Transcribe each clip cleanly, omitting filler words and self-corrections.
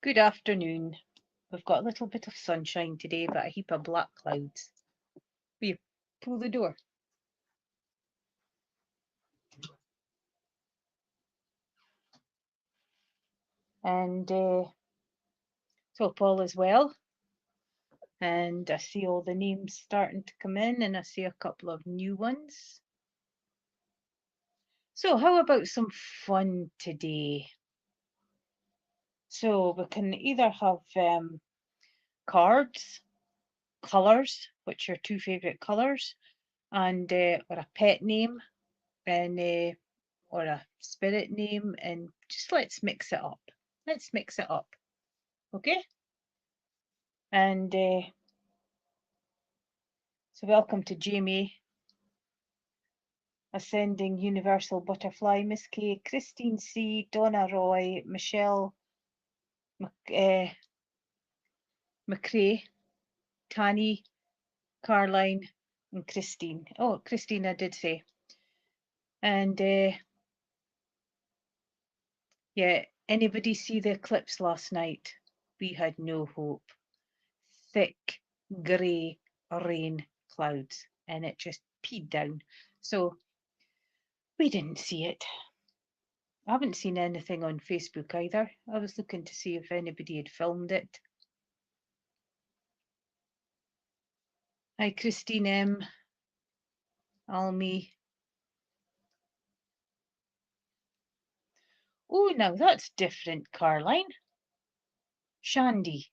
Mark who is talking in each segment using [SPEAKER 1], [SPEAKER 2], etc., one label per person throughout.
[SPEAKER 1] Good afternoon. We've got a little bit of sunshine today, but a heap of black clouds. Will you pull the door? And so Paul is well. And I see all the names starting to come in, and I see a couple of new ones. So how about some fun today? So we can either have cards, colours, which are two favourite colours, and or a pet name, and or a spirit name, and just let's mix it up. Let's mix it up, okay? And so welcome to Jamie, Ascending Universal Butterfly, Miss K, Christine C, Donna Roy, Michelle McCrae, Tani, Caroline, and Christine. Oh, Christine, I did say. And yeah, anybody see the eclipse last night? We had no hope. Thick, grey rain clouds, and it just peed down. So we didn't see it. I haven't seen anything on Facebook either. I was looking to see if anybody had filmed it. Hi, Christine M. Almy. Oh, now that's different, Caroline. Shandy.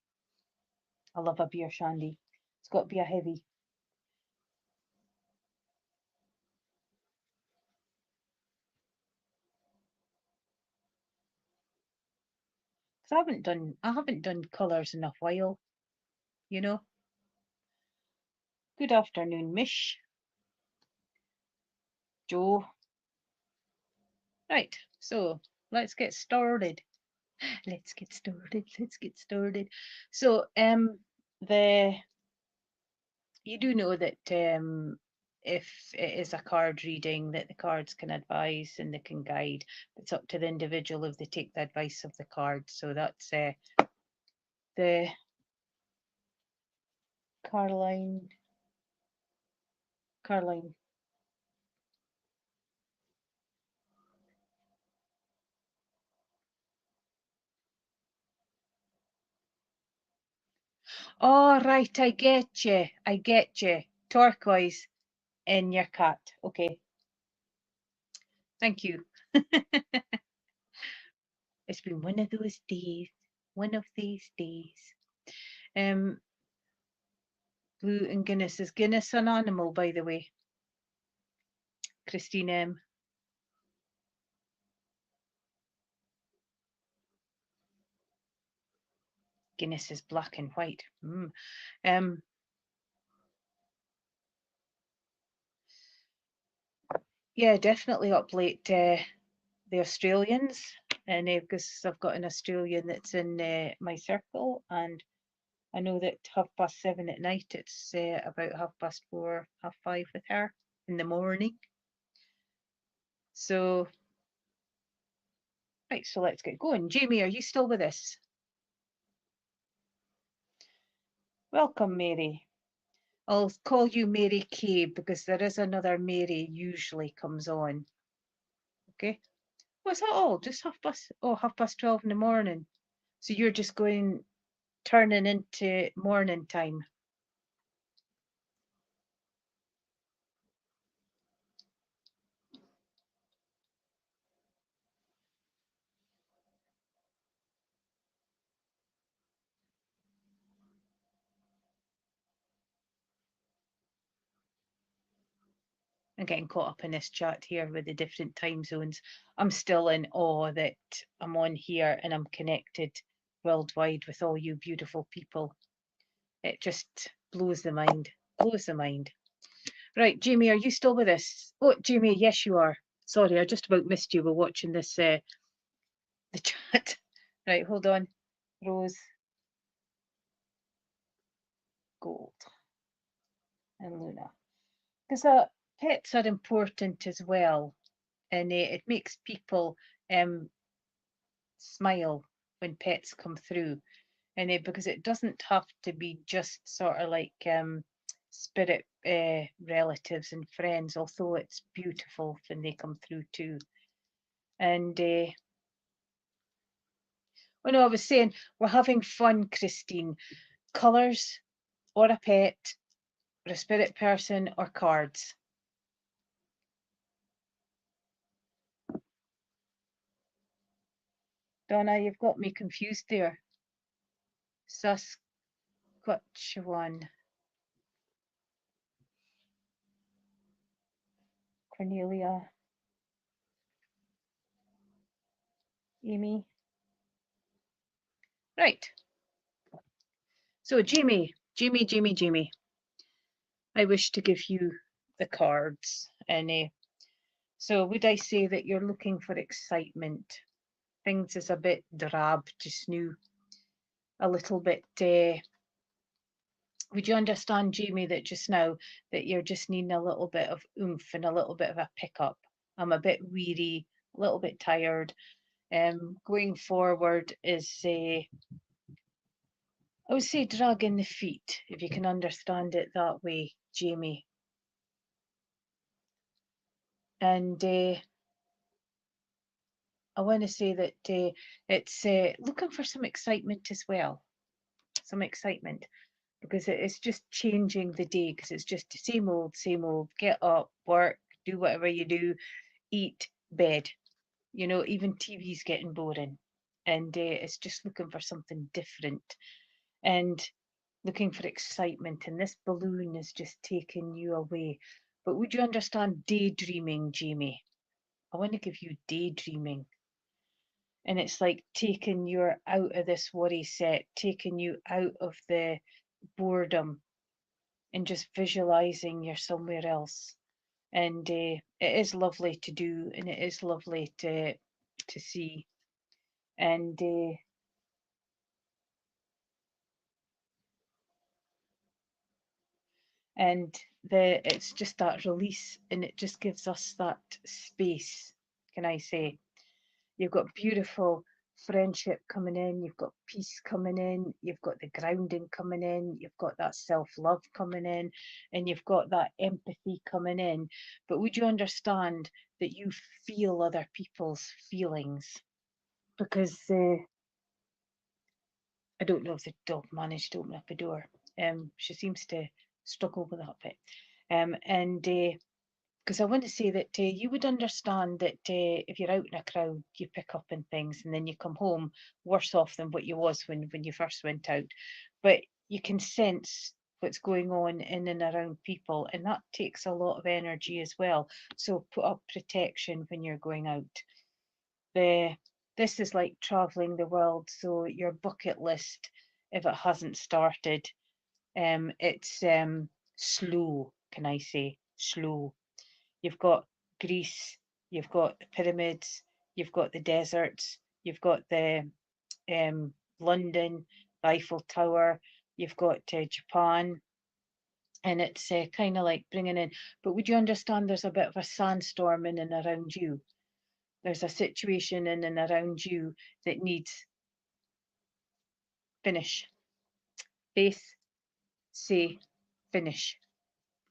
[SPEAKER 1] I love a beer shandy. It's got to be a heavy. I haven't done colours in a while, you know. Good afternoon, Mish. Joe. Right, so let's get started. Let's get started. So you do know that if it is a card reading, that the cards can advise and they can guide. It's up to the individual if they take the advice of the card. So that's the Caroline. Oh, right, I get you. Turquoise in your cat. Okay. Thank you. It's been one of those days. One of these days. Blue and Guinness. Is Guinness an animal, by the way? Christine M. Guinness is black and white. Yeah, definitely update the Australians, and because I've got an Australian that's in my circle, and I know that 7:30 at night, it's about 4:30, 5:30 with her in the morning. So, right, so let's get going. Jamie, are you still with us? Welcome, Mary. I'll call you Mary K because there is another Mary usually comes on. Okay. Was that all? Just 12:30 in the morning. So you're just turning into morning time. I'm getting caught up in this chat here with the different time zones. I'm still in awe that I'm on here and I'm connected worldwide with all you beautiful people. It just blows the mind. Blows the mind. Right, Jamie, are you still with us? Oh, Jamie, yes, you are. Sorry, I just about missed you. We're watching this the chat. Right, hold on. Rose Gold and Luna. Because pets are important as well, and it makes people smile when pets come through. And because it doesn't have to be just sort of like spirit relatives and friends, although it's beautiful when they come through too. And well, no, I was saying we're having fun, Christine. Colours or a pet or a spirit person or cards. Donna, you've got me confused there. Saskatchewan. Cornelia. Amy. Right. So Jamie. I wish to give you the cards. And so would I say that you're looking for excitement? Things is a bit drab just now. A little bit would you understand, Jamie, that just now that you're just needing a little bit of oomph and a little bit of a pickup? I'm a bit weary, a little bit tired. Going forward is I would say dragging the feet, if you can understand it that way, Jamie. And I want to say that it's looking for some excitement as well. Some excitement, because it's just changing the day, because it's just same old, get up, work, do whatever you do, eat, bed. You know, even TV's getting boring. And it's just looking for something different and looking for excitement. And this balloon is just taking you away. But would you understand daydreaming, Jamie? I want to give you daydreaming. And it's like taking you out of this worry set, taking you out of the boredom and just visualizing you're somewhere else. And it is lovely to do, and it is lovely to see. And and it's just that release, and it just gives us that space, can I say. You've got beautiful friendship coming in, you've got peace coming in, you've got the grounding coming in, you've got that self-love coming in, and you've got that empathy coming in. But would you understand that you feel other people's feelings? Because I don't know if the dog managed to open up a door. She seems to struggle with that bit. And because I want to say that you would understand that if you're out in a crowd, you pick up on things, and then you come home worse off than what you was when you first went out. But you can sense what's going on in and around people, and that takes a lot of energy as well. So put up protection when you're going out. The This is like traveling the world, so your bucket list, if it hasn't started, it's slow, can I say, slow. You've got Greece, you've got the pyramids, you've got the deserts, you've got the London, the Eiffel Tower, you've got Japan, and it's kind of like bringing in. But would you understand there's a bit of a sandstorm in and around you? There's a situation in and around you that needs finish. Face, say, finish.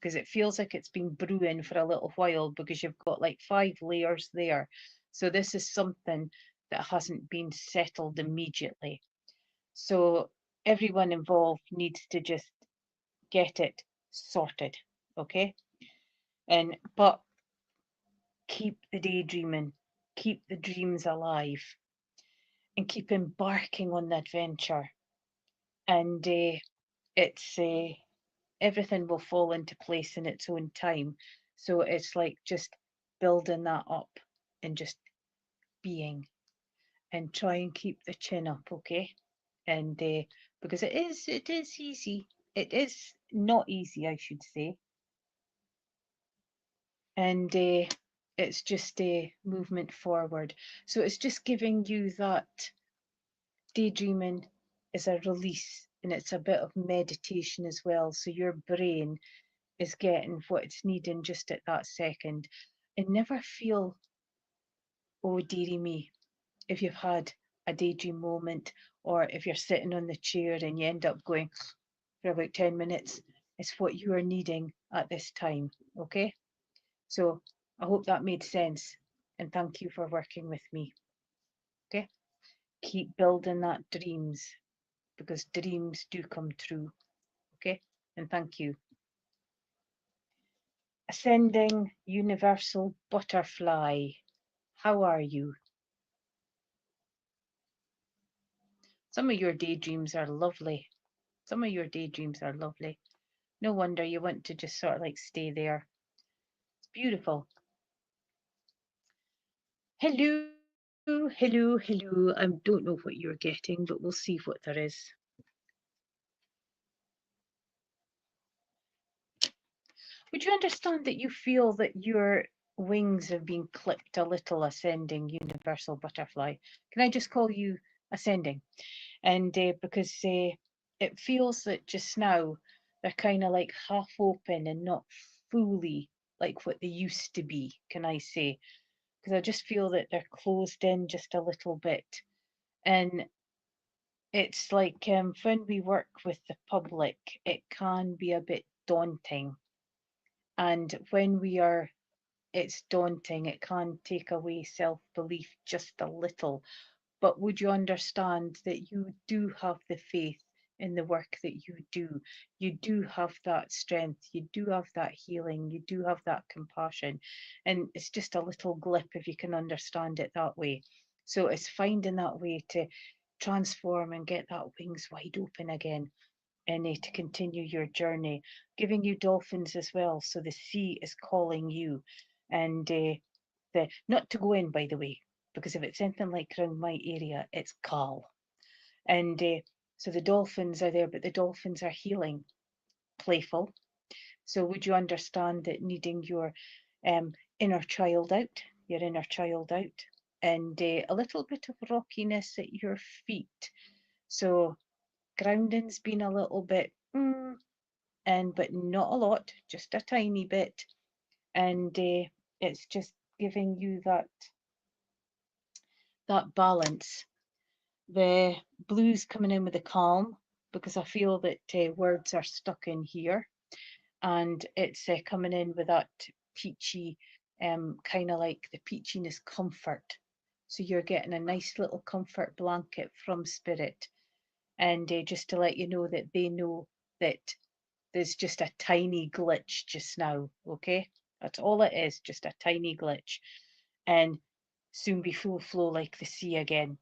[SPEAKER 1] Because it feels like it's been brewing for a little while, because you've got like 5 layers there. So this is something that hasn't been settled immediately. So everyone involved needs to just get it sorted, okay? And but keep the daydreaming, keep the dreams alive, and keep embarking on the adventure. And it's everything will fall into place in its own time. So it's like just building that up and just being, and try and keep the chin up, okay? And because it is easy. It is not easy, I should say. And it's just a movement forward. So it's just giving you that daydreaming is a release, and it's a bit of meditation as well. So your brain is getting what it's needing just at that second. And never feel, oh dearie me, if you've had a daydream moment, or if you're sitting on the chair and you end up going for about 10 minutes, it's what you are needing at this time. Okay. So I hope that made sense. And thank you for working with me. Okay. Keep building that dreams, because dreams do come true. Okay. And thank you. Ascending universal butterfly. How are you? Some of your daydreams are lovely. Some of your daydreams are lovely. No wonder you want to just sort of like stay there. It's beautiful. Hello, hello, hello. I don't know what you're getting, but we'll see what there is. Would you understand that you feel that your wings have been clipped a little, ascending universal butterfly? Can I just call you ascending? And because it feels that just now they're kind of like half open and not fully like what they used to be, can I say? Because I just feel that they're closed in just a little bit. And it's like when we work with the public, it can be a bit daunting. And when we are, it's daunting, it can take away self belief just a little. But would you understand that you do have the faith in the work that you do? You do have that strength, you do have that healing, you do have that compassion. And it's just a little glip if you can understand it that way. So it's finding that way to transform and get that wings wide open again, and to continue your journey, giving you dolphins as well. So the sea is calling you, and the not to go in, by the way, because if it's anything like around my area, it's calm. And so the dolphins are there, but the dolphins are healing, playful. So would you understand that needing your inner child out, and a little bit of rockiness at your feet. So grounding's been a little bit, and but not a lot, just a tiny bit, and it's just giving you that balance. The blues coming in with the calm, because I feel that words are stuck in here, and it's coming in with that peachy, kind of like the peachiness comfort. So you're getting a nice little comfort blanket from spirit, and just to let you know that they know that there's just a tiny glitch just now, okay? That's all it is, just a tiny glitch. And soon be full flow like the sea again.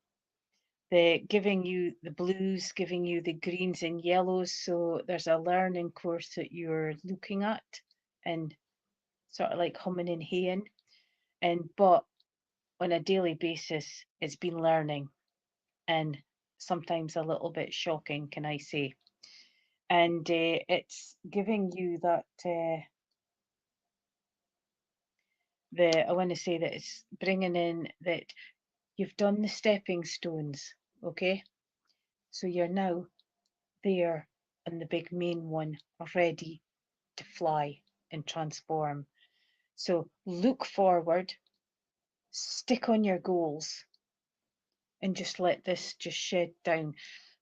[SPEAKER 1] The giving you the blues, giving you the greens and yellows. So there's a learning course that you're looking at and sort of like humming and haying. And but on a daily basis, it's been learning, and sometimes a little bit shocking, can I say? And it's giving you that I want to say that it's bringing in that you've done the stepping stones, okay? So you're now there on the big main one, ready to fly and transform. So look forward, stick on your goals, and just let this just shed down.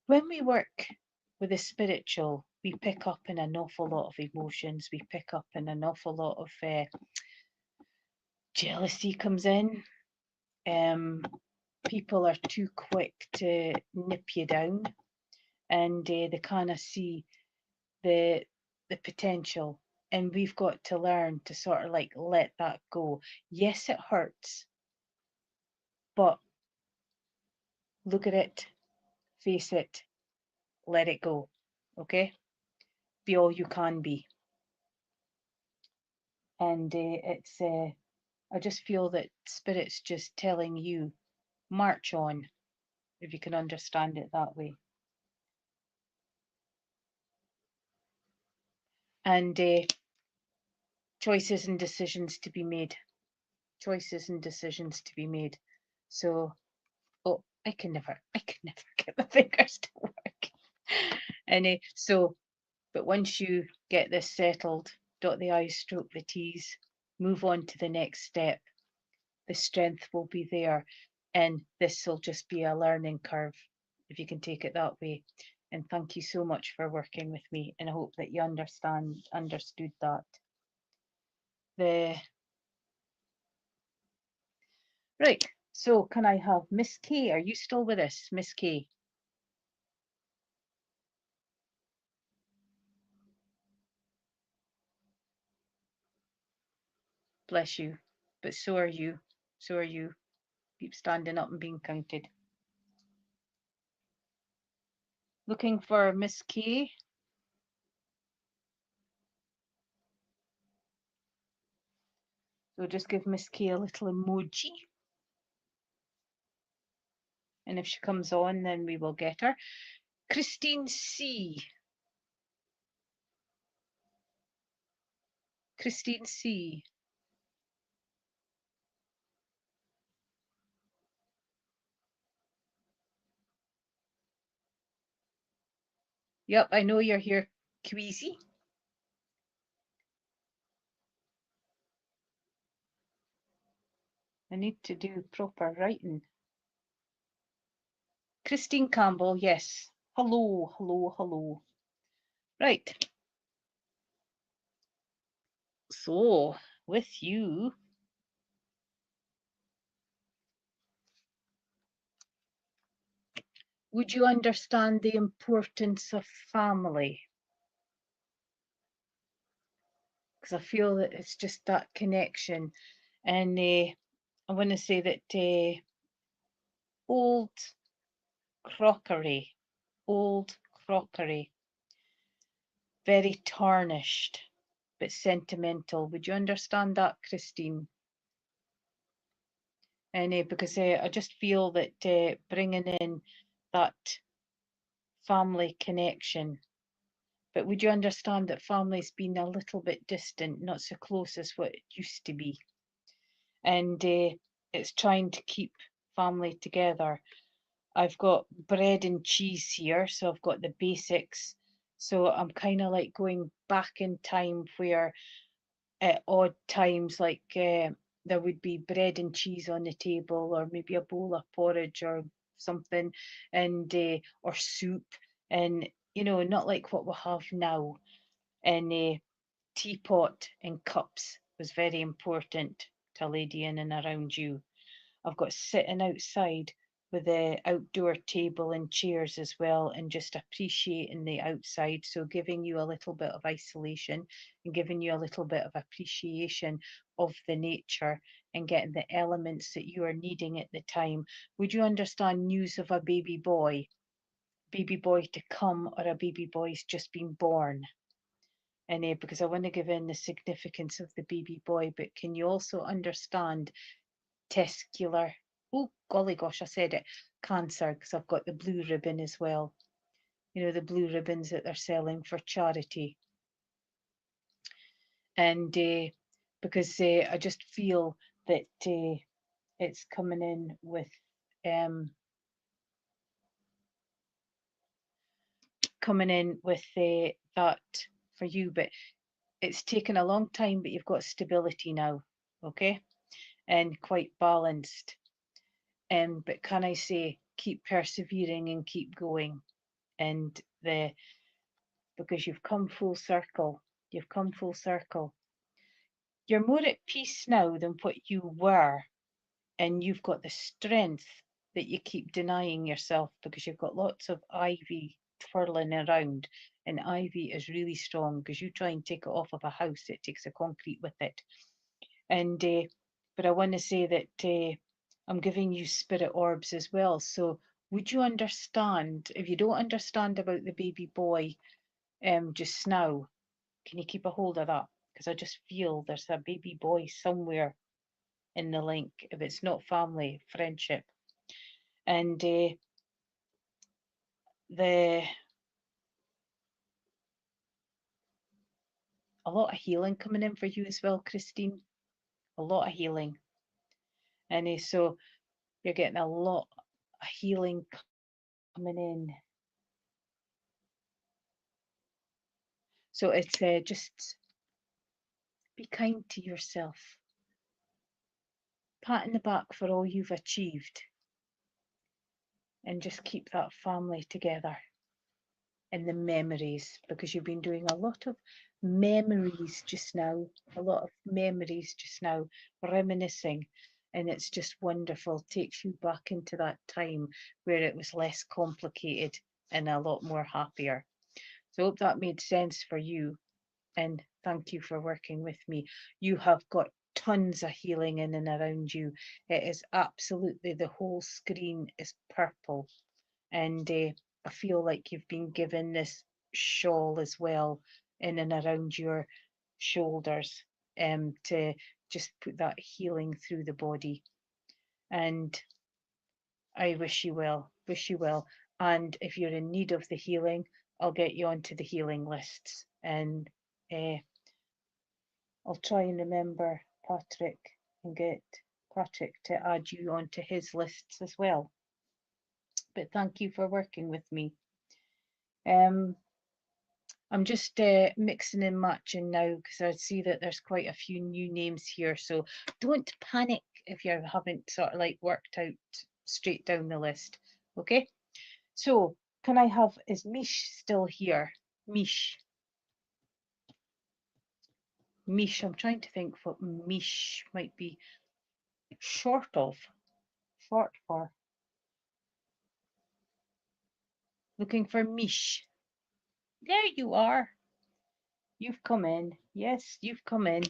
[SPEAKER 1] When we work with the spiritual, we pick up in an awful lot of emotions, we pick up in an awful lot of jealousy comes in. People are too quick to nip you down, and they kind of see the potential, and we've got to learn to sort of like let that go. Yes, it hurts, but look at it, face it, let it go. Okay, be all you can be. And it's I just feel that spirit's just telling you, march on, if you can understand it that way. And choices and decisions to be made. Choices and decisions to be made. So, oh, I can never get my fingers to work. And so, but once you get this settled, dot the I's, stroke the T's, move on to the next step. The strength will be there. And this will just be a learning curve, if you can take it that way. And thank you so much for working with me, and I hope that you understood that. Right, so can I have Miss K? Are you still with us, Miss K? Bless you. But so are you. So are you. Keep standing up and being counted. Looking for Miss K. So just give Miss K a little emoji. And if she comes on, then we will get her. Christine C. Christine C. Yep, I know you're here, Queasy. I need to do proper writing. Christine Campbell, yes. Hello, hello, hello. Right. So, with you, would you understand the importance of family? Because I feel that it's just that connection. And I want to say that old crockery, old crockery, very tarnished, but sentimental. Would you understand that, Christine? And because I just feel that bringing in that family connection. But would you understand that family's been a little bit distant, not so close as what it used to be? And it's trying to keep family together. I've got bread and cheese here, so I've got the basics. So I'm kind of like going back in time where at odd times, like there would be bread and cheese on the table, or maybe a bowl of porridge or something, and or soup, and not like what we have now. And teapot and cups was very important to a lady in and around you. I've got sitting outside with the outdoor table and chairs as well, and just appreciating the outside. So, giving you a little bit of isolation and giving you a little bit of appreciation of the nature and getting the elements that you are needing at the time. Would you understand news of a baby boy to come, or a baby boy's just been born? And because I want to give in the significance of the baby boy, but can you also understand testicular, oh golly gosh, I said it, cancer, because I've got the blue ribbon as well. The blue ribbons that they're selling for charity. And because I just feel that it's coming in with that for you, but it's taken a long time, but you've got stability now, okay, and quite balanced. But can I say, keep persevering and keep going, and because you've come full circle. You've come full circle. You're more at peace now than what you were, and you've got the strength that you keep denying yourself because you've got lots of ivy twirling around, and ivy is really strong because you try and take it off of a house, it takes a concrete with it. And but I want to say that I'm giving you spirit orbs as well. So would you understand, if you don't understand about the baby boy just now, can you keep a hold of that? Because I just feel there's a baby boy somewhere in the link, if it's not family, friendship. And the a lot of healing coming in for you as well, Christine. A lot of healing. And so you're getting a lot of healing coming in. So it's just be kind to yourself. Pat in the back for all you've achieved. and just keep that family together and the memories, because you've been doing a lot of memories just now, a lot of memories just now, reminiscing. And it's just wonderful, takes you back into that time where it was less complicated and a lot more happier. So I hope that made sense for you. And thank you for working with me. You have got tons of healing in and around you. It is absolutely, the whole screen is purple. And I feel like you've been given this shawl as well in and around your shoulders, to just put that healing through the body. And I wish you well, wish you well. And if you're in need of the healing, I'll get you onto the healing lists. And I'll try and remember Patrick and get Patrick to add you onto his lists as well. But thank you for working with me. I'm just mixing and matching now because I see that there's quite a few new names here. So don't panic if you haven't sort of like worked out straight down the list. Okay. So can I have, is Mish still here? Mish. Mish, I'm trying to think what Mish might be short of. Short for. Looking for Mish. There you are. You've come in. Yes, you've come in.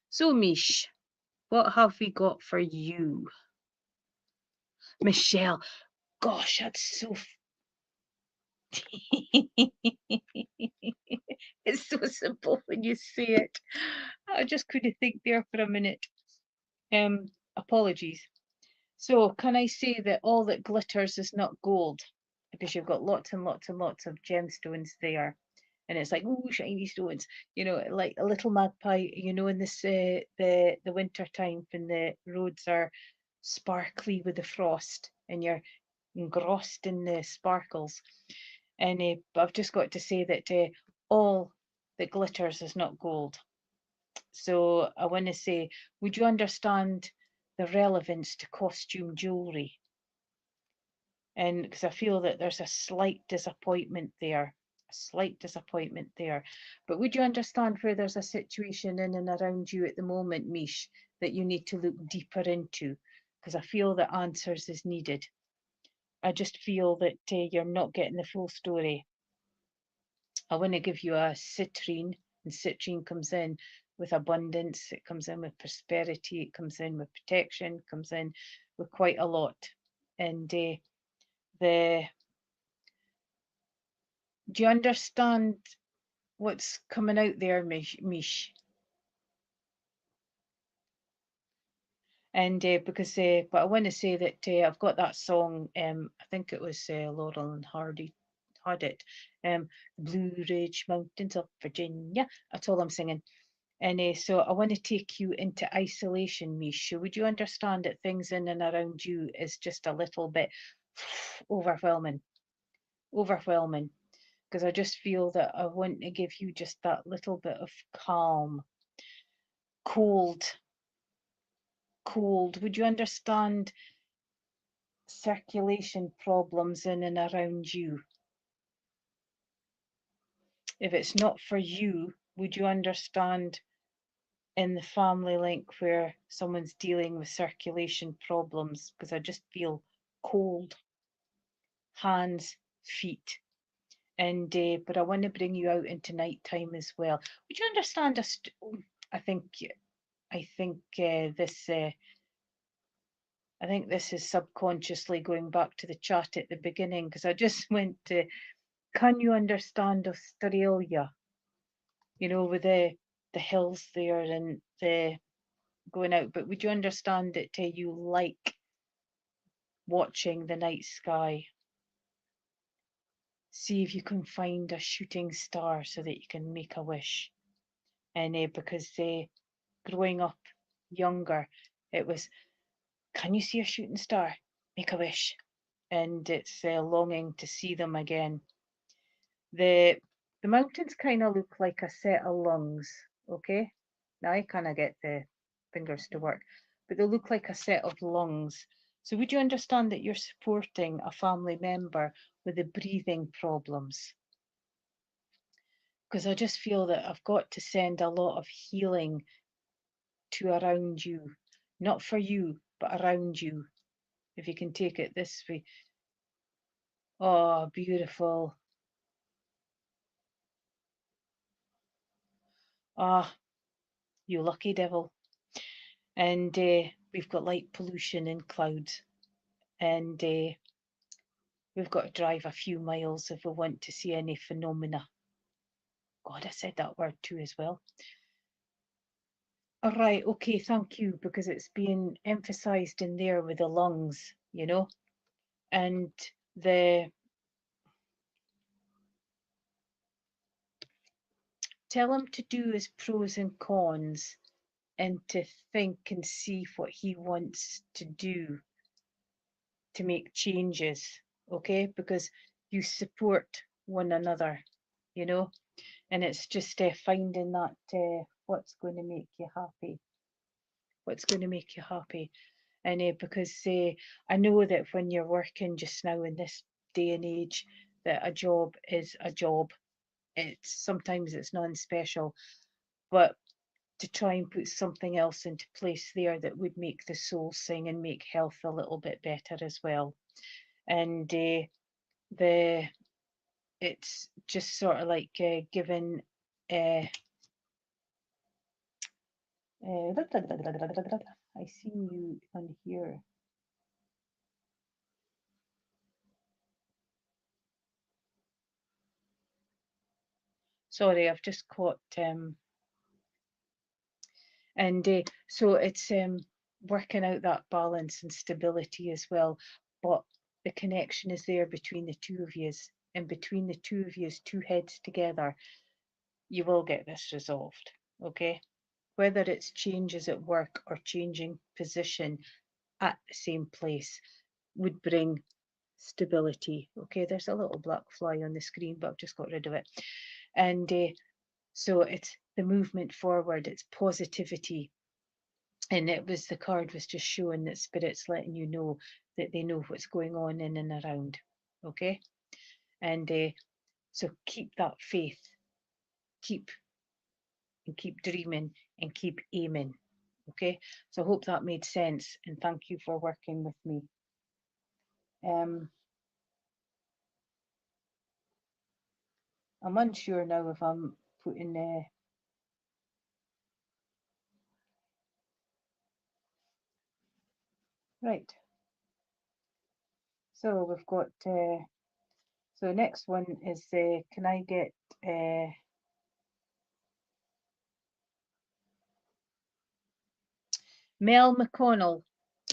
[SPEAKER 1] So Mish, what have we got for you? Michelle. Gosh, that's so. It's so simple when you say it. I just couldn't think there for a minute. Apologies. So, can I say that all that glitters is not gold? Because you've got lots and lots and lots of gemstones there, and it's like, oh, shiny stones. You know, like a little magpie. You know, in this the winter time when the roads are sparkly with the frost, and you're engrossed in the sparkles. And I've just got to say that all that glitters is not gold. So I want to say, would you understand the relevance to costume jewelry? And because I feel that there's a slight disappointment there, a slight disappointment there. But would you understand where there's a situation in and around you at the moment, Mish, that you need to look deeper into? Because I feel that answers is needed. I just feel that you're not getting the full story. I want to give you a citrine, and citrine comes in with abundance, it comes in with prosperity, it comes in with protection, it comes in with quite a lot. And do you understand what's coming out there, Mish? And because, but I want to say that I've got that song. I think it was Laurel and Hardy had it. Blue Ridge Mountains of Virginia. That's all I'm singing. And so I want to take you into isolation, Misha. Would you understand that things in and around you is just a little bit overwhelming? Overwhelming. Because I just feel that I want to give you just that little bit of calm. Cold. Cold. Would you understand circulation problems in and around you? If it's not for you, would you understand in the family link where someone's dealing with circulation problems? Because I just feel cold, hands, feet. And but I want to bring you out into nighttime as well. Would you understand us? I think this I think this is subconsciously going back to the chat at the beginning, because I just went to, can you understand Australia? You know, with the hills there and the going out. But would you understand that you like watching the night sky? See if you can find a shooting star so that you can make a wish. And because growing up younger, it was, can you see a shooting star? Make a wish. And it's longing to see them again. The mountains kind of look like a set of lungs, okay? Now I kind of get the fingers to work, but they look like a set of lungs. So would you understand that you're supporting a family member with the breathing problems? Because I just feel that I've got to send a lot of healing to around you, not for you, but around you, if you can take it this way. Oh, beautiful. Ah, you lucky devil. And we've got light pollution in clouds, and we've got to drive a few miles if we want to see any phenomena. God, I said that word too as well. All right, okay, thank you, because it's being emphasized in there with the lungs, you know, and the tell him to do his pros and cons and to think and see what he wants to do to make changes, okay? Because you support one another, you know, and it's just finding that what's going to make you happy, what's going to make you happy. And because I know that when you're working just now in this day and age, that a job is a job. It's sometimes it's non-special, but to try and put something else into place there that would make the soul sing and make health a little bit better as well. And the it's just sort of like giving I see you on here. Sorry, I've just caught and so it's working out that balance and stability as well, but the connection is there between the two of yous, and between the two of yous, two heads together, you will get this resolved, okay? Whether it's changes at work or changing position at the same place would bring stability. Okay, there's a little black fly on the screen, but I've just got rid of it. And so it's the movement forward, it's positivity. And it was the card was just showing that spirit's letting you know that they know what's going on in and around. Okay, and so keep that faith, keep and keep dreaming and keep aiming. Okay, so I hope that made sense, and thank you for working with me. I'm unsure now if I'm putting right. So we've got so next one is can I get Mel McConnell,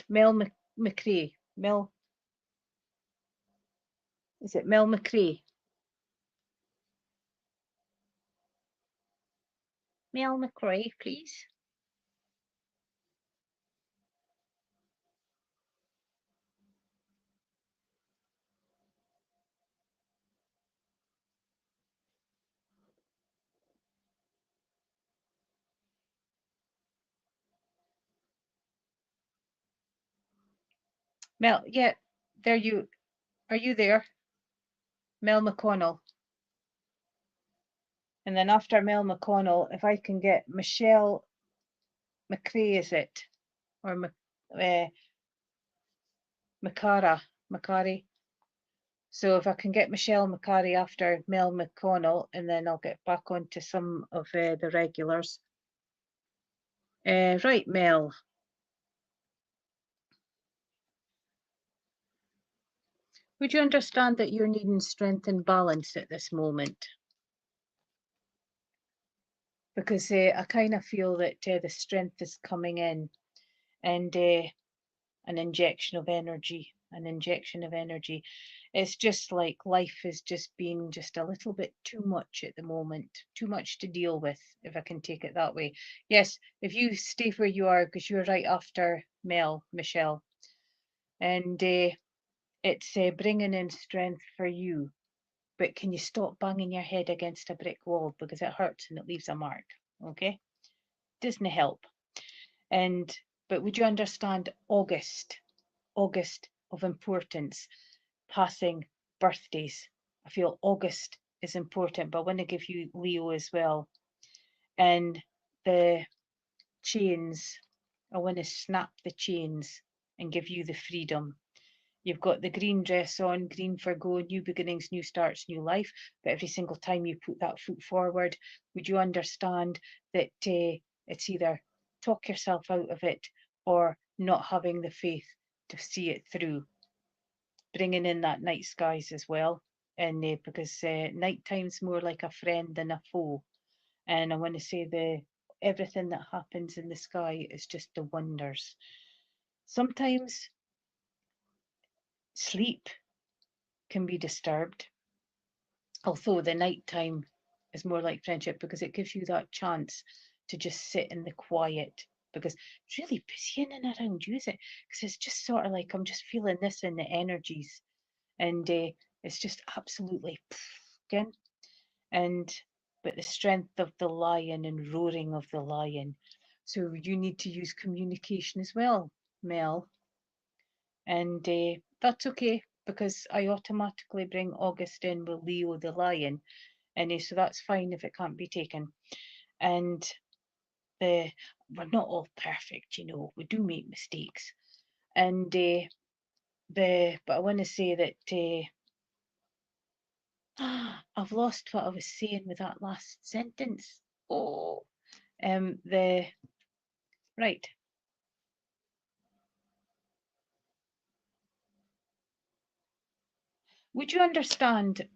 [SPEAKER 1] Mel McCrae, Mel, is it Mel McCrae? Mel McCrae, please. Mel, yeah, there you are. You there, Mel McConnell? And then after Mel McConnell, if I can get Michelle McCrae, is it, or Macari? So if I can get Michelle Macari after Mel McConnell, and then I'll get back onto some of the regulars. Right, Mel. Would you understand that you're needing strength and balance at this moment? Because I kind of feel that the strength is coming in, and an injection of energy, an injection of energy. It's just like life is just being just a little bit too much at the moment, too much to deal with, if I can take it that way. Yes, if you stay where you are, because you're right after Michelle, and it's bringing in strength for you. But can you stop banging your head against a brick wall, because it hurts and it leaves a mark? Okay, doesn't help. And but would you understand August? August of importance, passing birthdays. I feel August is important, but I want to give you Leo as well. And the chains, I want to snap the chains and give you the freedom. You've got the green dress on, green for go, new beginnings, new starts, new life. But every single time you put that foot forward, would you understand that it's either talk yourself out of it or not having the faith to see it through? Bringing in that night skies as well. And because nighttime's more like a friend than a foe. And I want to say everything that happens in the sky is just the wonders. Sometimes sleep can be disturbed, although the nighttime is more like friendship because it gives you that chance to just sit in the quiet, because it's really busy in and around you, is it? Because it's just sort of like I'm just feeling this in the energies, and it's just absolutely again. And but the strength of the lion and roaring of the lion. So you need to use communication as well, Mel. And that's okay because I automatically bring August in with Leo the lion, and so that's fine if it can't be taken. And the we're not all perfect, you know, we do make mistakes. And but I want to say that I've lost what I was saying with that last sentence. Oh, the right. Would you understand?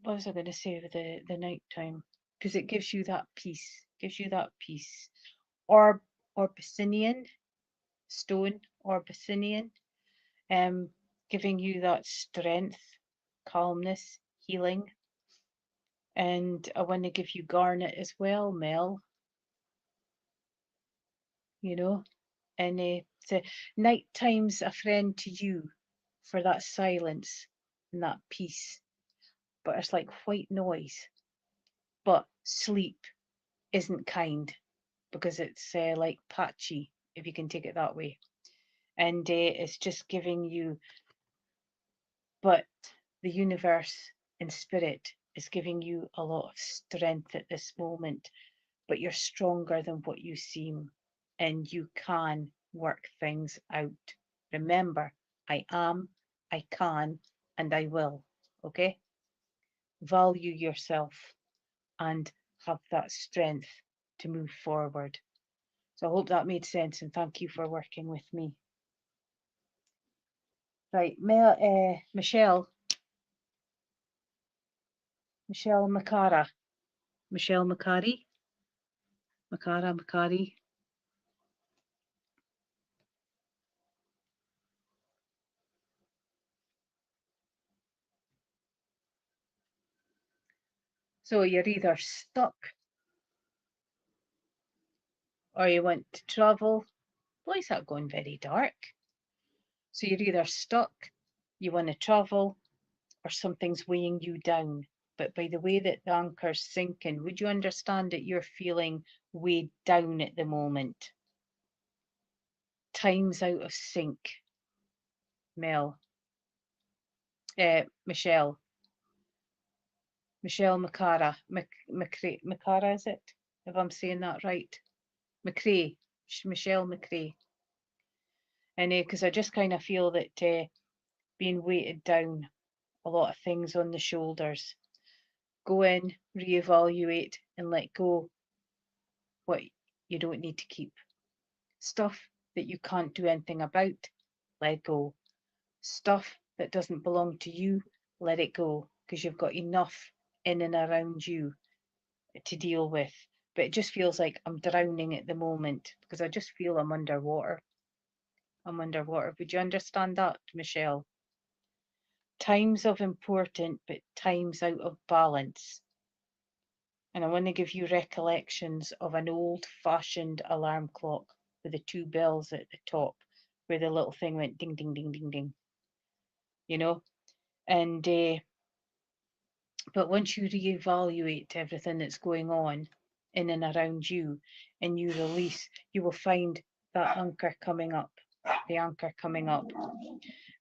[SPEAKER 1] What was I going to say with the night time? Because it gives you that peace, gives you that peace. Or Orbicinian stone, Orbicinian, um, giving you that strength, calmness, healing. And I want to give you garnet as well, Mel. You know, and so nighttime's a friend to you for that silence and that peace. But it's like white noise. But sleep isn't kind because it's like patchy, if you can take it that way. And it's just giving you, but the universe in spirit is giving you a lot of strength at this moment, but you're stronger than what you seem, and you can work things out. Remember, I am, I can, and I will. Okay? Value yourself and have that strength to move forward. So I hope that made sense, and thank you for working with me. Right, Michelle Macara. Michelle Macari. Macari. So you're either stuck or you want to travel. Why is that going very dark? So you're either stuck, you want to travel, or something's weighing you down. But by the way that the anchor's sinking, would you understand that you're feeling weighed down at the moment? Time's out of sync, Mel. Michelle. Michelle Macara. Macara, is it? If I'm saying that right. McCrae. Michelle McCrae. And because I just kind of feel that being weighted down, a lot of things on the shoulders. Go in, reevaluate, and let go what you don't need to keep. Stuff that you can't do anything about, let go. Stuff that doesn't belong to you, let it go, because you've got enough in and around you to deal with. But it just feels like I'm drowning at the moment because I just feel I'm underwater. I'm underwater. Would you understand that, Michelle? Times of important, but times out of balance. And I want to give you recollections of an old fashioned alarm clock with the two bells at the top where the little thing went ding, ding, ding, ding, ding, you know? And, but once you reevaluate everything that's going on in and around you and you release, you will find that anchor coming up. the anchor coming up.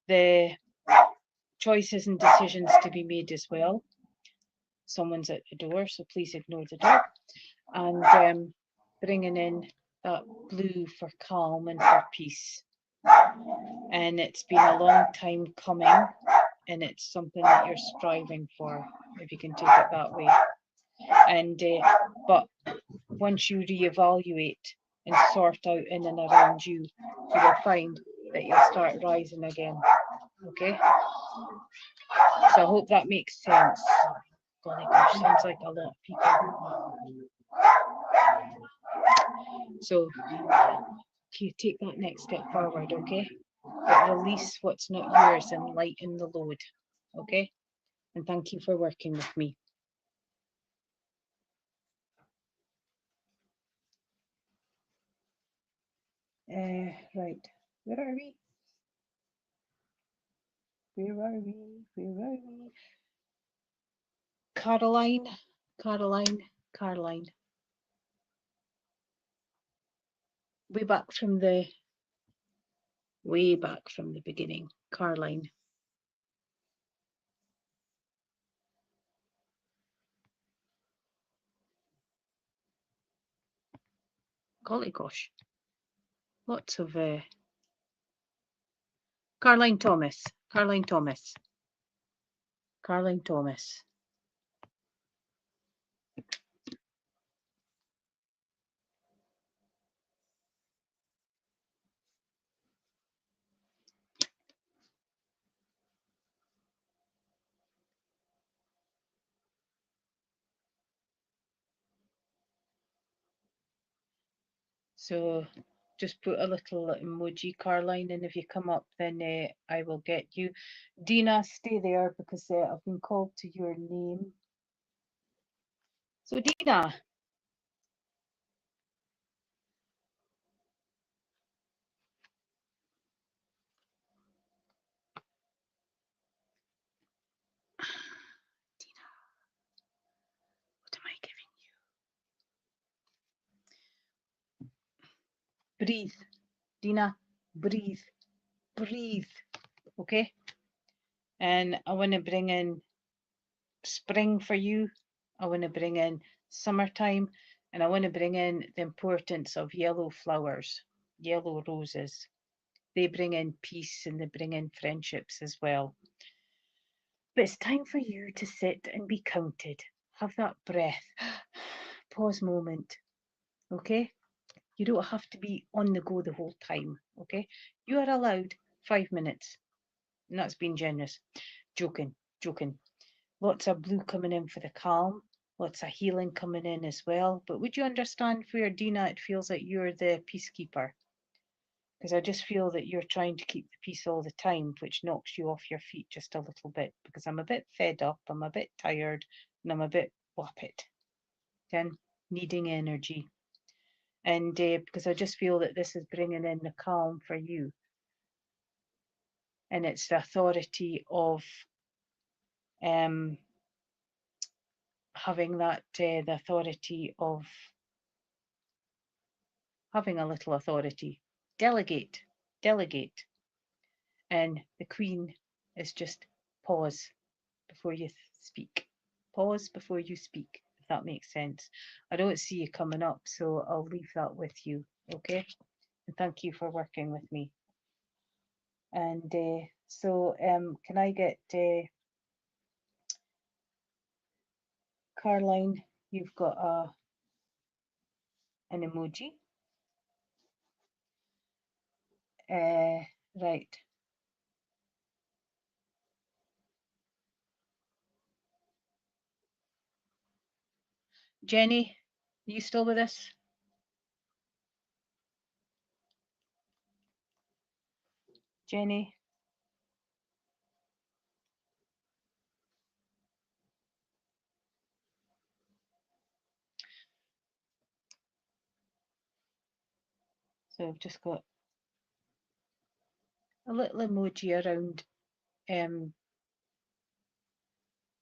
[SPEAKER 1] The choices and decisions to be made as well. Someone's at the door, so please ignore the door. And bringing in that blue for calm and for peace. And it's been a long time coming, and it's something that you're striving for, if you can take it that way. And but once you reevaluate and sort out in and around you, you will find that you'll start rising again. Okay? So I hope that makes sense. Golly gosh, sounds like a lot of people. So you take that next step forward, okay? But release what's not yours and lighten the load, okay? And thank you for working with me. Right, where are we? Where are we? Where are we? Caroline, Caroline, Caroline. Way back from the beginning, Caroline. Golly gosh, lots of Caroline Thomas, Caroline Thomas, Caroline Thomas. So just put a little emoji, Caroline, and if you come up, then I will get you. Dina, stay there because I've been called to your name. So Dina. Dina, what am I giving you? Breathe. Dina, breathe. Breathe. Okay? And I want to bring in spring for you. I want to bring in summertime, and I want to bring in the importance of yellow flowers, yellow roses. They bring in peace and they bring in friendships as well. But it's time for you to sit and be counted. Have that breath. Pause moment. Okay? You don't have to be on the go the whole time. Okay? You are allowed 5 minutes. And that's being generous. Joking, joking. Lots of blue coming in for the calm, lots of healing coming in as well. But would you understand for your Dina, it feels like you're the peacekeeper? Because I just feel that you're trying to keep the peace all the time, which knocks you off your feet just a little bit. Because I'm a bit fed up, I'm a bit tired, and I'm a bit whapped, then needing energy. And because I just feel that this is bringing in the calm for you. And it's the authority of having that, the authority of having a little authority. Delegate, delegate. And the Queen is just pause before you speak. Pause before you speak, if that makes sense. I don't see you coming up, so I'll leave that with you, okay? And thank you for working with me. And can I get Caroline? You've got an emoji. Right. Jenny, are you still with us? Jenny? So I've just got a little emoji around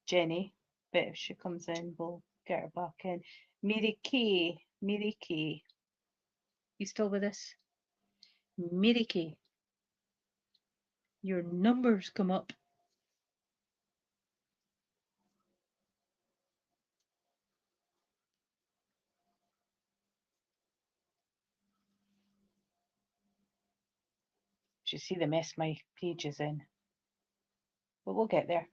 [SPEAKER 1] Jenny, but if she comes in, we'll get her back in. Mary Kay, you still with us? Mary Kay, your numbers come up. You see the mess my page is in, but we'll get there.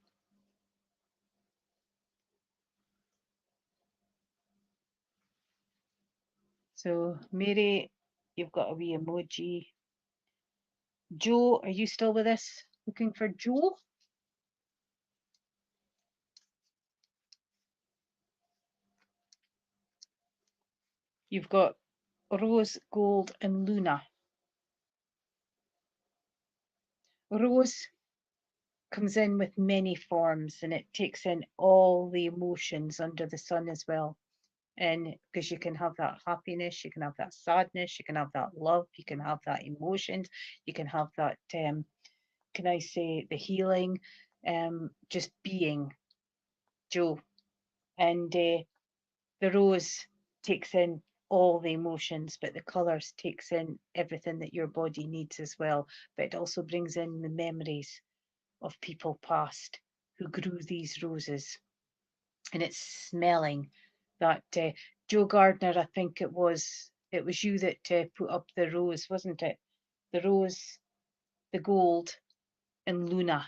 [SPEAKER 1] So Mary, you've got a wee emoji. Joe, are you still with us? Looking for Joe? You've got Rose, Gold, and Luna. Rose comes in with many forms and it takes in all the emotions under the sun as well. And because you can have that happiness, you can have that sadness, you can have that love, you can have that emotions, you can have that, can I say, the healing, just being, Joe. And the rose takes in all the emotions, but the colours takes in everything that your body needs as well. But it also brings in the memories of people past who grew these roses. And it's smelling that Joe Gardner, I think it was you that put up the rose, wasn't it? The rose, the gold, and Luna.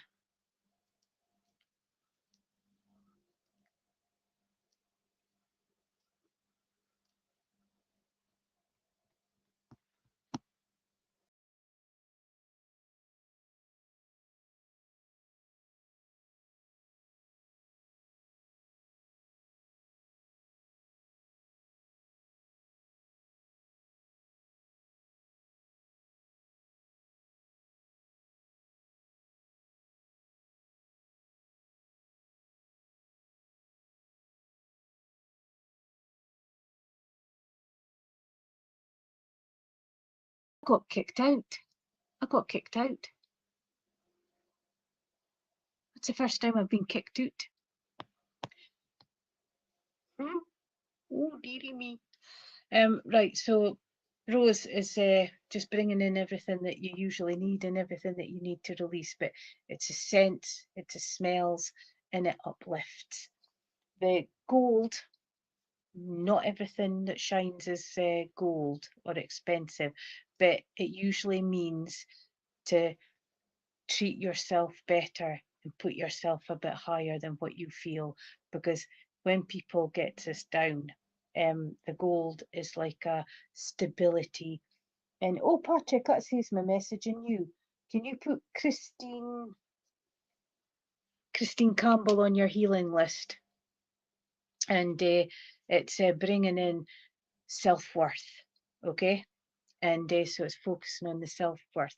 [SPEAKER 1] I got kicked out. I got kicked out. It's the first time I've been kicked out. Oh, dearie me. Right, so Rose is just bringing in everything that you usually need and everything that you need to release, but it's a scent, it's a smells, and it uplifts. The gold, not everything that shines is gold or expensive, but it usually means to treat yourself better and put yourself a bit higher than what you feel, because when people get us down, the gold is like a stability. And oh, Patrick, that says my message in you. Can you put Christine Campbell on your healing list? And it's bringing in self-worth, okay? And so it's focusing on the self-worth.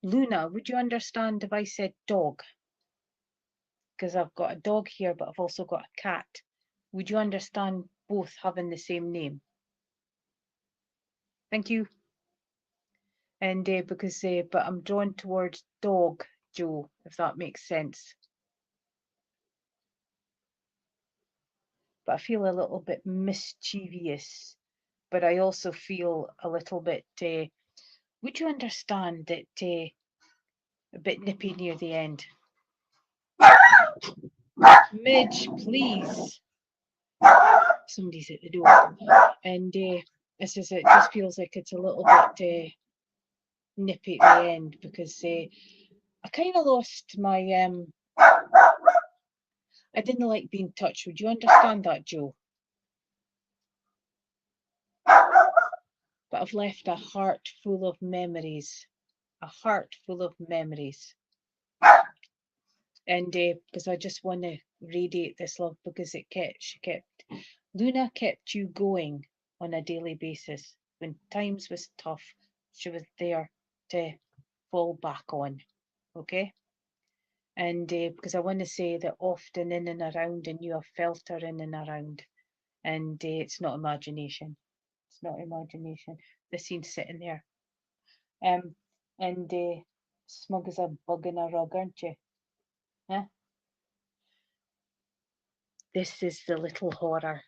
[SPEAKER 1] Luna, would you understand if I said dog? Because I've got a dog here, but I've also got a cat. Would you understand both having the same name? Thank you. And because, but I'm drawn towards dog, Joe, if that makes sense. But I feel a little bit mischievous, but I also feel a little bit, would you understand that a bit nippy near the end? Midge, please. Somebody's at the door. And it just feels like it's a little bit nippy at the end because I kind of lost my I didn't like being touched. Would you understand that, Joe? But I've left a heart full of memories. A heart full of memories. And because I just want to radiate this love because she kept, Luna kept you going on a daily basis. When times was tough, she was there to fall back on. Okay? And because I want to say that often in and around, and you have felt her in and around, and it's not imagination. It's not imagination. The scene's sitting there. And smug as a bug in a rug, aren't you? Huh? This is the little horror.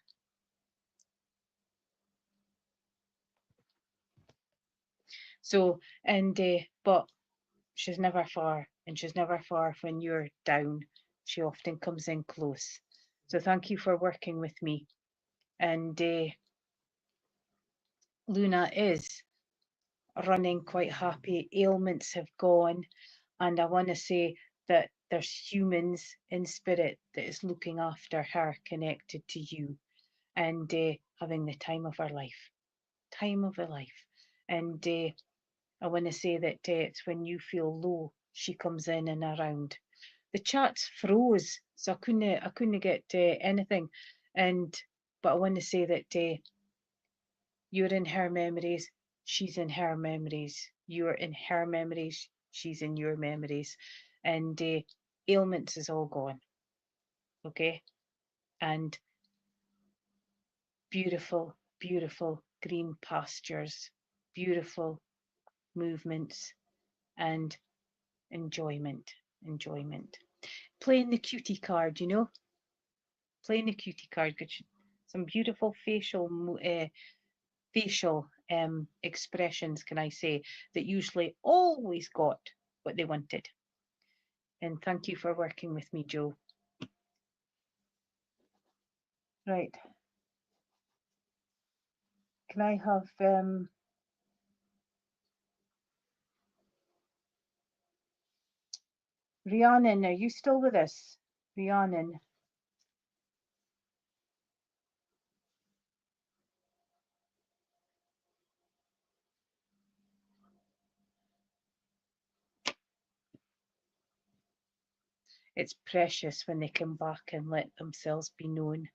[SPEAKER 1] So, and but she's never far, and she's never far when you're down. She often comes in close. So thank you for working with me. And Luna is running quite happy. Ailments have gone. And I want to say that there's humans in spirit that is looking after her, connected to you, and having the time of her life. Time of her life. And I want to say that it's when you feel low, she comes in and around. The chats froze, so I couldn't get anything. And but I want to say that you're in her memories, she's in her memories. You're in her memories, she's in your memories. And ailments is all gone. Okay? And beautiful, beautiful green pastures, beautiful movements, and enjoyment. Enjoyment. Playing the cutie card, playing the cutie card, some beautiful facial expressions, can I say, that usually always got what they wanted. And thank you for working with me, Joe. Right. Can I have Rhiannon, are you still with us? Rhiannon. It's precious when they come back and let themselves be known.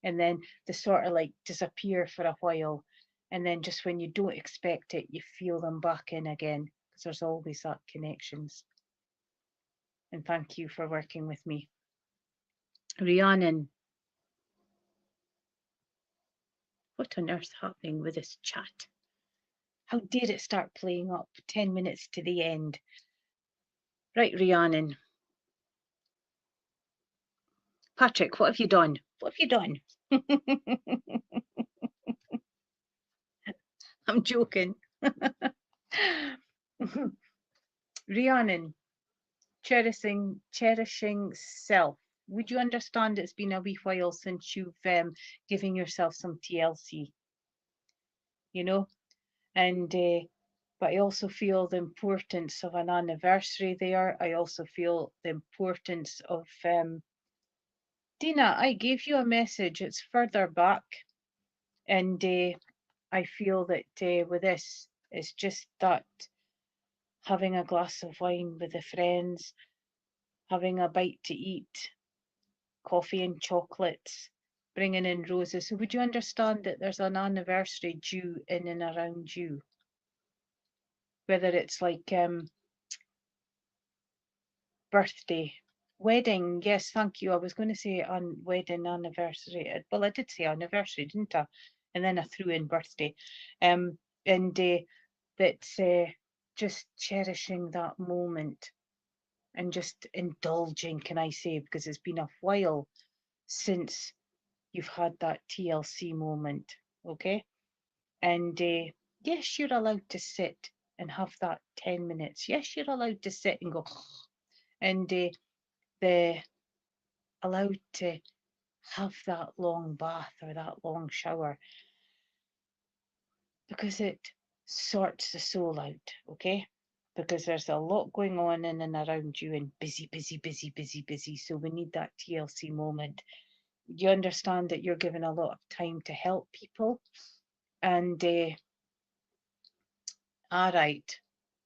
[SPEAKER 1] And then they sort of like disappear for a while. And then just when you don't expect it, you feel them back in again, because there's always that connections. And thank you for working with me. Rhiannon, what on earth's happening with this chat? How dare it start playing up 10 minutes to the end? Right, Rhiannon. Patrick, what have you done? What have you done? I'm joking. Rhiannon, cherishing self. Would you understand it's been a wee while since you've given yourself some TLC, and but I also feel the importance of an anniversary there. I also feel the importance of Dina, I gave you a message. It's further back, and I feel that with this, it's just that having a glass of wine with the friends, having a bite to eat, coffee and chocolates, bringing in roses. So would you understand that there's an anniversary due in and around you? Whether it's like birthday, wedding. Yes, thank you. I was going to say on wedding anniversary. Well, I did say anniversary, didn't I? And then I threw in birthday. And that's just cherishing that moment and just indulging, can I say, because it's been a while since you've had that TLC moment, okay? And yes, you're allowed to sit and have that 10 minutes. Yes, you're allowed to sit and go, and the allowed to have that long bath or that long shower, because it sorts the soul out, okay? Because there's a lot going on in and around you, and busy, busy, busy, busy, busy. So we need that TLC moment. You understand that you're given a lot of time to help people. And all right.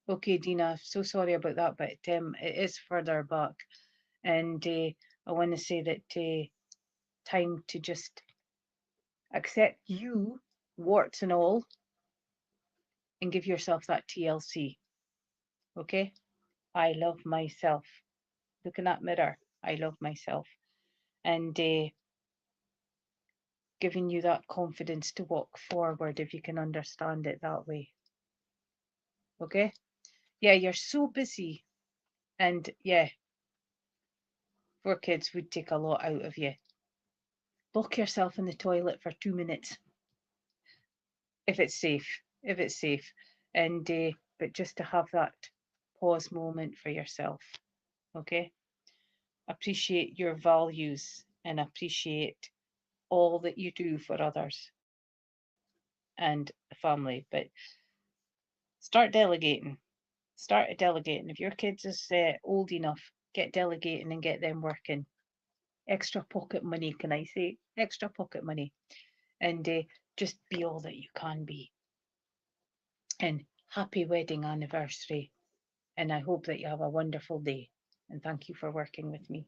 [SPEAKER 1] Okay, Dina, so sorry about that, but it is further back. And I want to say that time to just accept you, warts and all, and give yourself that TLC. Okay? I love myself. Look in that mirror. I love myself. And giving you that confidence to walk forward if you can understand it that way. Okay? Yeah, you're so busy. And yeah, 4 kids would take a lot out of you. Lock yourself in the toilet for 2 minutes if it's safe. If it's safe. And but just to have that pause moment for yourself. Okay? Appreciate your values and appreciate all that you do for others and the family. But start delegating. Start delegating. If your kids is old enough, get delegating and get them working. Extra pocket money, can I say? Extra pocket money. And just be all that you can be. And happy wedding anniversary. And I hope that you have a wonderful day. And thank you for working with me.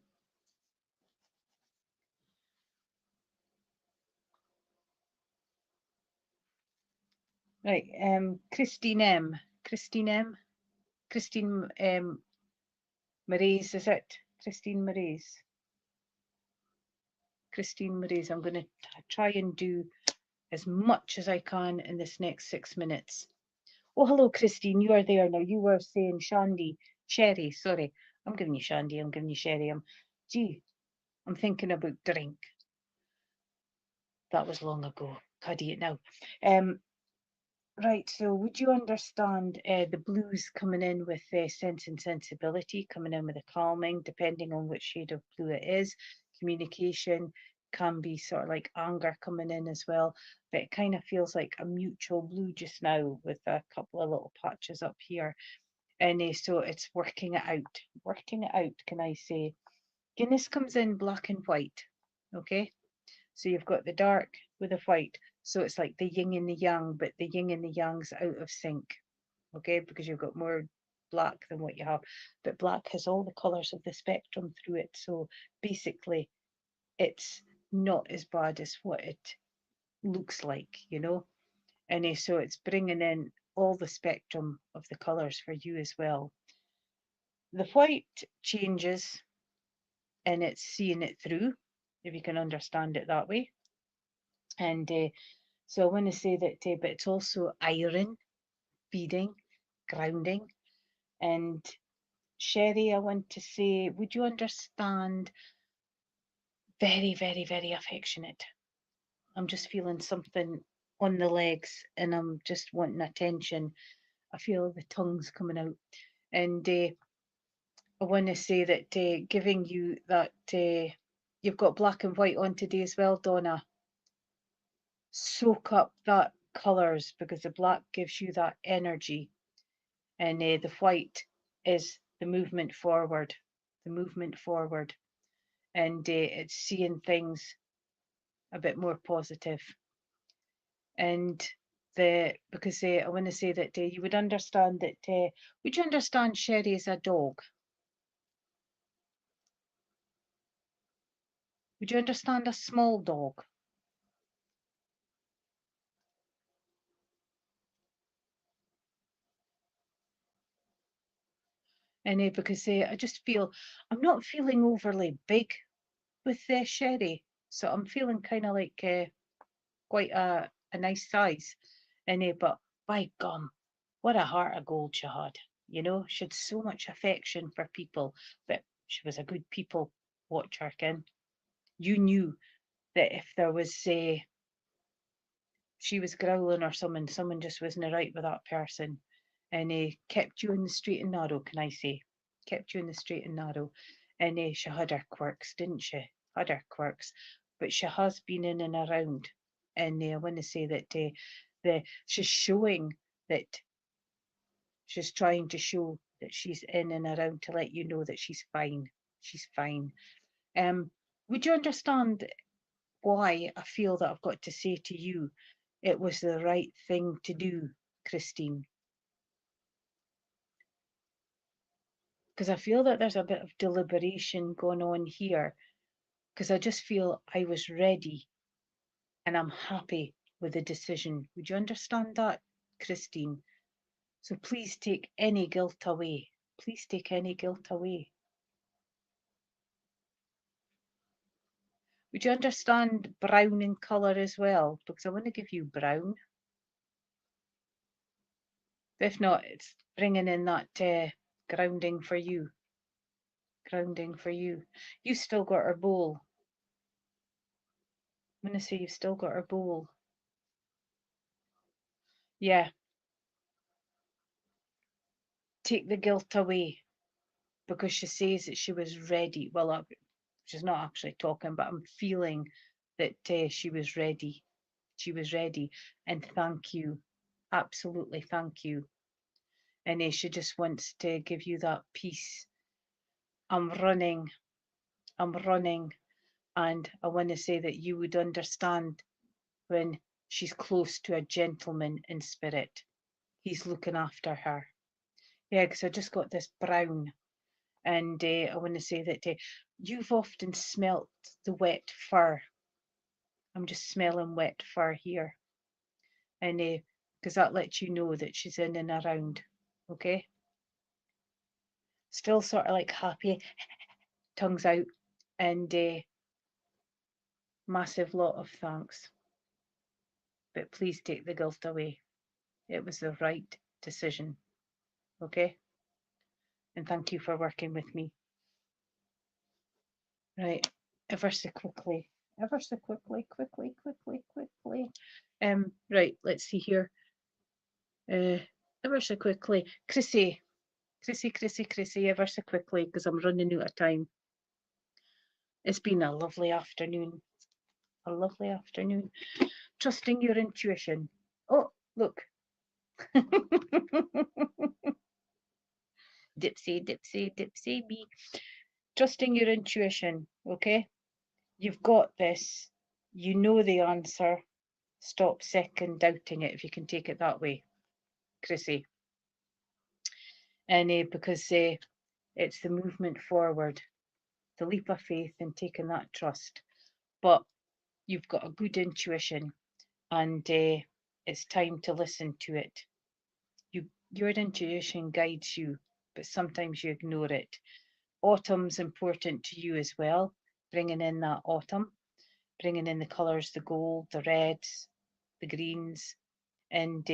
[SPEAKER 1] Right, Christine M. Christine M. Christine Maries, is it? Christine Maries. Christine Maries. I'm going to try and do as much as I can in this next 6 minutes. Oh, hello, Christine. You are there now. You were saying Shandy, Sherry. Sorry, I'm giving you Shandy. I'm giving you Sherry. I'm thinking about drink. That was long ago. Can't eat it now. Right, so would you understand the blues coming in with sense and sensibility, coming in with the calming, depending on which shade of blue it is. Communication can be sort of like anger coming in as well, but it kind of feels like a mutual blue just now with a couple of little patches up here. And so it's working it out, can I say. Guinness comes in black and white, okay? So you've got the dark with the white. So it's like the yin and the yang, but the yin and the yang's out of sync, okay? Because you've got more black than what you have. But black has all the colours of the spectrum through it. So basically, it's not as bad as what it looks like, you know? And so it's bringing in all the spectrum of the colours for you as well. The white changes and it's seeing it through, if you can understand it that way. And so I want to say that, but it's also iron, feeding, grounding. And Sherry, I want to say, would you understand? Very, very, very affectionate. I'm just feeling something on the legs and I'm just wanting attention. I feel the tongues coming out. And I want to say that giving you that, you've got black and white on today as well, Donna. Soak up that colours because the black gives you that energy. And the white is the movement forward, and it's seeing things a bit more positive. And because I want to say that you would understand that. Would you understand Sherry is a dog? Would you understand a small dog? And because I just feel I'm not feeling overly big with Sherry, so I'm feeling kind of like quite a nice size. And but by gum, what a heart of gold she had. You know, she had so much affection for people, but she was a good people watcher, Ken. You knew that if there was she was growling or someone just wasn't right with that person, and kept you in the straight and narrow, can I say? Kept you in the straight and narrow. And she had her quirks, didn't she? Had her quirks, but she has been in and around. And I want to say that she's showing that she's trying to show that she's in and around to let you know that she's fine. She's fine. Would you understand why I feel that I've got to say to you it was the right thing to do, Christine? Because I feel that there's a bit of deliberation going on here, because I just feel I was ready and I'm happy with the decision. Would you understand that, Christine? So please take any guilt away. Please take any guilt away. Would you understand brown in colour as well? Because I want to give you brown. If not, it's bringing in that grounding for you. Grounding for you. You've still got her bowl. I'm going to say you've still got her bowl. Yeah. take the guilt away, because she says that she was ready. Well, she's not actually talking, but I'm feeling that she was ready. She was ready. And thank you. Absolutely thank you. And she just wants to give you that peace. I'm running. I'm running. And I want to say that you would understand when she's close to a gentleman in spirit. He's looking after her. Yeah, because I just got this brown. And I want to say that you've often smelt the wet fur. I'm just smelling wet fur here. And because that lets you know that she's in and around. Okay? Still sort of like happy, tongues out. And massive lot of thanks. But please take the guilt away. It was the right decision. Okay? And thank you for working with me. Right. Ever so quickly. Ever so quickly. Right, let's see here. Ever so quickly. Chrissy, ever so quickly, because I'm running out of time. It's been a lovely afternoon. A lovely afternoon. Trusting your intuition. Oh, look. Dipsy me. Trusting your intuition, okay? You've got this. You know the answer. Stop second doubting it, if you can take it that way, Chrissy. And because it's the movement forward, the leap of faith and taking that trust. But you've got a good intuition, and it's time to listen to it. Your intuition guides you, but sometimes you ignore it. Autumn's important to you as well, bringing in that autumn, bringing in the colours, the gold, the reds, the greens, and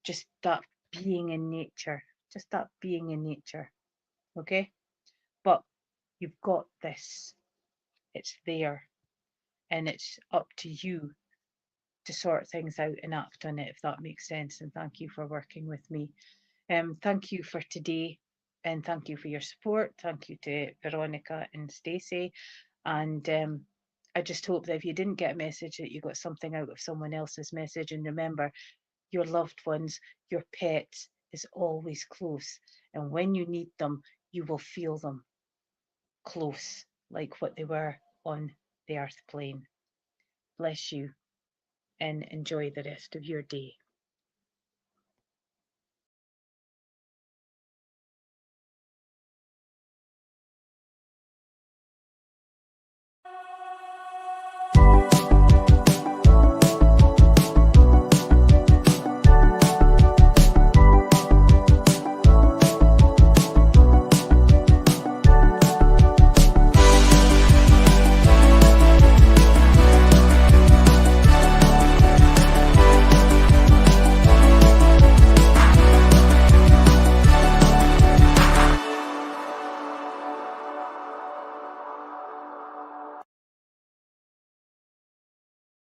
[SPEAKER 1] just that being in nature, okay? But you've got this, it's there, and it's up to you to sort things out and act on it, if that makes sense. And thank you for working with me. Thank you for today, and thank you for your support. Thank you to Veronica and Stacey. And I just hope that if you didn't get a message, that you got something out of someone else's message. And remember, your loved ones, your pets is always close. And when you need them, you will feel them close, like what they were on the earth plane. Bless you and enjoy the rest of your day.